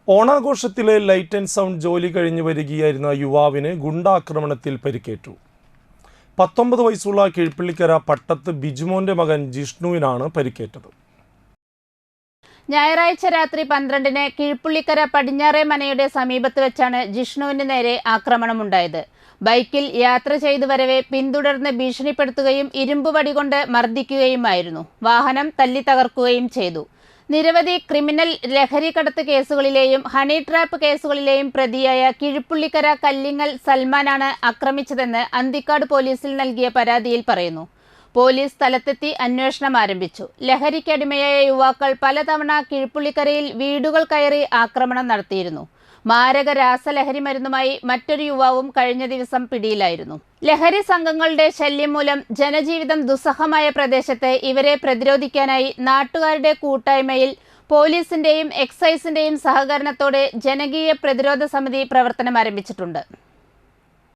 ഓണാഘോഷത്തിലെ light and sound ജോലി കഴിഞ്ഞു വരികയായിരുന്ന യുവാവിന് ഗുണ്ടാക്രമണത്തിൽ പരിക്കേറ്റു. 19 വയസ്സുള്ള കീഴ്പള്ളിക്കര പട്ടത്ത് ബിജുമോന്റെ മകൻ ജിഷ്ണുവിനാണ് പരിക്കേറ്റത്. ഞായറാഴ്ച രാത്രി 12-ന് കീഴ്പള്ളിക്കര പടിഞ്ഞാറേ മനയുടെ സമീപത്ത് വെച്ചാണ് ജിഷ്ണുവിന് നേരെ ആക്രമണമുണ്ടായത്. ബൈക്കിൽ യാത്ര ചെയ്തു വരവെ പിന്തുടർന്ന് ഭീഷണിപ്പെടുത്തുകയും ഇരുമ്പുവടി കൊണ്ട് മർദ്ദിക്കുകയുമായിരുന്നു. വാഹനം തല്ലി തകർക്കുകയും ചെയ്തു. നിരവധി ക്രിമിനൽ ലഹരിക്കടത്ത് കേസുകളിലെയും ഹണി ട്രാപ്പ് കേസുകളിലെയും പ്രതിയായ കീഴ്പള്ളിക്കര കല്ലിങ്ങൽ സൽമാനാണ് ആക്രമിച്ചതെന്ന് അന്തിക്കാട് പോലീസിൽ നൽകിയ പരാതിയിൽ പറയുന്നു. പോലീസ് സ്ഥലത്തെത്തി അന്വേഷണം ആരംഭിച്ചു. ലഹരിക്കടിമയായ യുവാക്കൾ പലതവണ കീഴ്പള്ളിക്കരയിൽ വീടുകൾ കയറി ആക്രമണം നടത്തിയിരുന്നു. മാരക രാസലഹരി മരുന്നുമായി മറ്റൊരു യുവാവും കഴിഞ്ഞ ദിവസം പിടിയിലായിരുന്നു. ലഹരി സംഘങ്ങളുടെ ശല്യം മൂലം ജനജീവിതം ദുസ്സഹമായ പ്രദേശത്ത് ഇവരെ പ്രതിരോധിക്കാനായി നാട്ടുകാരുടെ കൂട്ടായ്മയിൽ പോലീസിന്റെയും എക്സൈസിന്റെയും സഹകരണത്തോടെ ജനകീയ പ്രതിരോധ സമിതി പ്രവർത്തനം ആരംഭിച്ചിട്ടുണ്ട്.